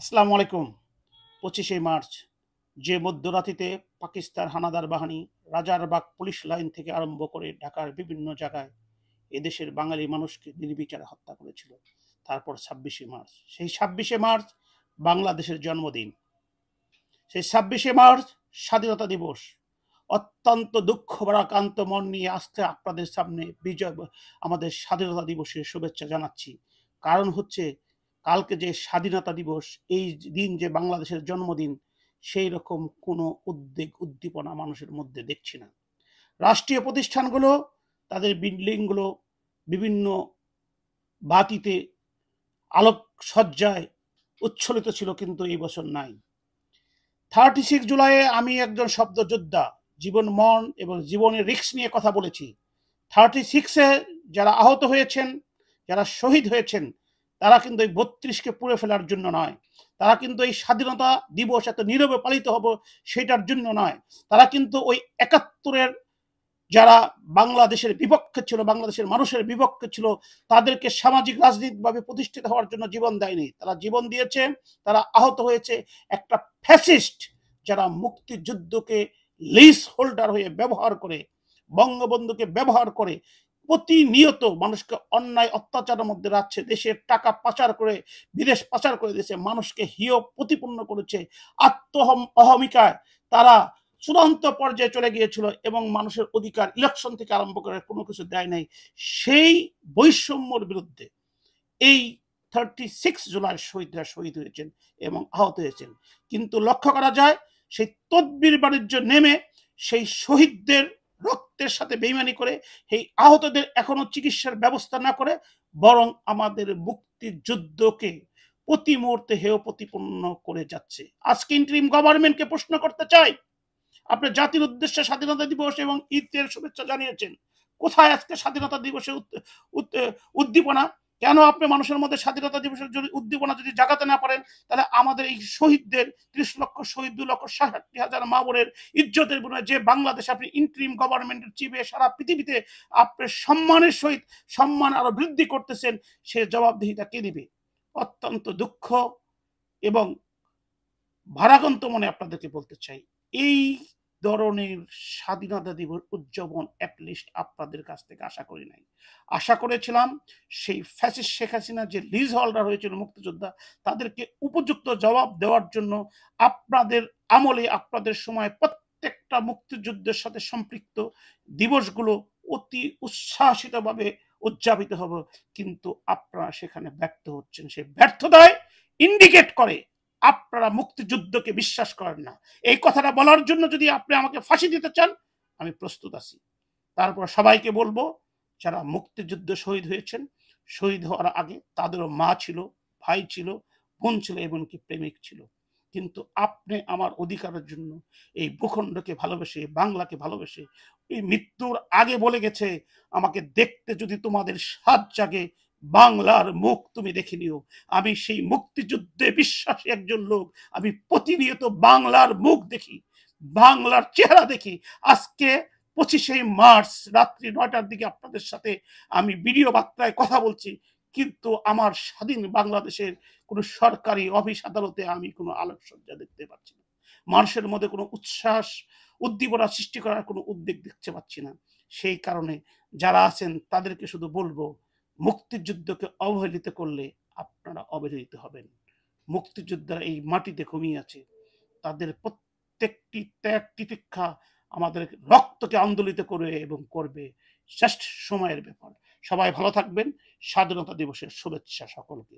আসসালামু আলাইকুম। 25শে মার্চ যে মধ্যরাতিতে পাকিস্তান হানাদার বাহিনী রাজারবাগ পুলিশ লাইন থেকে আরম্ভ করে ঢাকার বিভিন্ন জায়গায় এদেশের বাঙালি মানুষকে নির্বিচারে হত্যা করেছিল। তারপর 26শে মার্চ। সেই 26শে মার্চ বাংলাদেশের জন্মদিন। সেই 26শে মার্চ স্বাধীনতা দিবস। অত্যন্ত দুঃখ ভারাক্রান্ত মন নিয়ে আজকে আপনাদের সামনে আমাদের স্বাধীনতা দিবসের শুভেচ্ছা জানাচ্ছি। কারণ হচ্ছে কালকে যে স্বাধীনতা দিবস, এই দিন যে বাংলাদেশের জন্মদিন, সেই রকম কোনো উদ্বেগ উদ্দীপনা মানুষের মধ্যে দেখছি না। রাষ্ট্রীয় প্রতিষ্ঠানগুলো তাদের বিল্ডিংগুলো বিভিন্ন বাতিতে আলোকসজ্জায় উচ্ছ্বলিত ছিল, কিন্তু এই বছর নাই। 36 জুলাইয়ে আমি একজন শব্দযোদ্ধা, জীবন মরণ এবং জীবনের রিস্ক নিয়ে কথা বলেছি। 36-এ যারা আহত হয়েছেন, যারা শহীদ হয়েছেন, তারা কিন্তু এই 32-কে পুড়ে ফেলার জন্য নয়। তারা কিন্তু এই স্বাধীনতা দিবস এত নীরবে পালিত হবে সেটার জন্য নয়। তারা কিন্তু ওই 71-এর যারা বাংলাদেশের বিপক্ষে ছিল, বাংলাদেশের মানুষের বিপক্ষে ছিল, তাদেরকে সামাজিক রাজনীতিভাবে প্রতিষ্ঠিত হওয়ার জন্য জীবন দেয়নি। তারা জীবন দিয়েছে, তারা আহত হয়েছে একটা ফ্যাসিস্ট যারা মুক্তিযুদ্ধকে লিজ হোল্ডার হয়ে ব্যবহার করে, বঙ্গবন্ধুকে ব্যবহার করে প্রতিনিয়ত মানুষকে অন্যায় অত্যাচারের মধ্যে রাখছে, দেশের টাকা পাচার করে বিদেশ পাচার করে দিয়েছে, মানুষকে হিয় প্রতিপন্ন করেছে। অহমিকায় তারা চূড়ান্ত পর্যায়ে চলে গিয়েছিল এবং মানুষের অধিকার ইলেকশন থেকে আরম্ভ করে কোনো কিছু দেয় নাই। সেই বৈষম্যর বিরুদ্ধে এই 36 জুলাই শহীদরা শহীদ হয়েছেন এবং আহত হয়েছেন। কিন্তু লক্ষ্য করা যায় সেই তদবির বাণিজ্য নেমে সেই শহীদদের রক্তের সাথে বেইমানি করে এই আহতদের এখনো চিকিৎসার ব্যবস্থা না করে বরং আমাদের মুক্তিযুদ্ধকে প্রতি মুহূর্তে হেয় প্রতিপন্ন করে যাচ্ছে। আজকে ইন্টারিম গভর্নমেন্টকে প্রশ্ন করতে চাই, আপনি জাতির উদ্দেশ্যে স্বাধীনতা দিবস এবং ঈদের শুভেচ্ছা জানিয়েছেন, কোথায় আজকে স্বাধীনতা দিবসে উদ্দীপনা? কেন আপনি মানুষের মধ্যে স্বাধীনতা দিবসের যদি উদ্দীপনা যদি জাগাতে না পারেন, তাহলে আমাদের এই শহীদদের 30 লক্ষ শহীদ, 2,67,000 মা বোনের ইজ্জতের বিনিময়ে যে বাংলাদেশ আপনি ইন্টারিম গভর্নমেন্টের চিফে সারা পৃথিবীতে আপনি সম্মানের সহিত সম্মান আরো বৃদ্ধি করতেছেন, সে জবাবদিহিতা কে দিবে? অত্যন্ত দুঃখ এবং ভারাক্রান্ত মনে আপনাদেরকে বলতে চাই, এই ধরনের স্বাধীনতা দিবস উদযাপন অ্যাটলিস্ট আপনাদের কাছ থেকে আশা করি নাই। আশা করেছিলাম সেই ফ্যাসিস্ট শেখ হাসিনা যে লিজ হোল্ডার হয়েছিল মুক্তিযোদ্ধা, তাদেরকে উপযুক্ত জবাব দেওয়ার জন্য আপনাদের আমলে, আপনাদের সময় প্রত্যেকটা মুক্তিযুদ্ধের সাথে সম্পৃক্ত দিবসগুলো অতি উচ্ছ্বাসিতভাবে উদযাপিত হবে, কিন্তু আপনারা সেখানে ব্যর্থ হচ্ছেন। সেই ব্যর্থতায় ইন্ডিকেট করে আপনারা মুক্তিযুদ্ধকে বিশ্বাস করেন না। এই কথাটা বলার জন্য যদি আপনি আমাকে ফাঁসি দিতে চান, আমি প্রস্তুত আছি। তারপর সবাইকে বলবো, যারা মুক্তিযুদ্ধে শহীদ হয়েছেন, শহীদ হওয়ার আগে তাদেরও মা ছিল, ভাই ছিল, বোন ছিল, এমনকি প্রেমিক ছিল। কিন্তু আপনি আমার অধিকারের জন্য এই ভূখণ্ডকে ভালোবেসে, বাংলাকে ভালোবেসে, এই মৃত্যুর আগে বলে গেছে, আমাকে দেখতে যদি তোমাদের সাধ জাগে, বাংলার মুখ তুমি দেখে নিও। আমি সেই মুক্তিযুদ্ধে বিশ্বাসী একজন লোক। আমি প্রতিনিয়ত বাংলার মুখ দেখি, বাংলার চেহারা দেখি। আজকে 25শে মার্চ রাত্রি 9টার দিকে আপনাদের সাথে আমি ভিডিও বার্তায় কথা বলছি, কিন্তু আমার স্বাধীন বাংলাদেশের কোনো সরকারি অফিস আদালতে আমি কোনো আলোকসজ্জা দেখতে পাচ্ছি না। মানুষের মধ্যে কোনো উচ্ছ্বাস উদ্দীপনা সৃষ্টি করার কোনো উদ্যোগ দেখতে পাচ্ছি না। সেই কারণে যারা আছেন তাদেরকে শুধু বলবো, মুক্তিযুদ্ধকে অবহেলিত করলে আপনারা অবহেলিত হবেন। মুক্তিযোদ্ধারা এই মাটিতে ঘুমিয়ে আছে, তাদের প্রত্যেকটি ত্যাগ তিতিক্ষা আমাদের রক্তকে আন্দোলিত করে এবং করবে। জাস্ট সময়ের ব্যাপার। সবাই ভালো থাকবেন। স্বাধীনতা দিবসের শুভেচ্ছা সকলকে।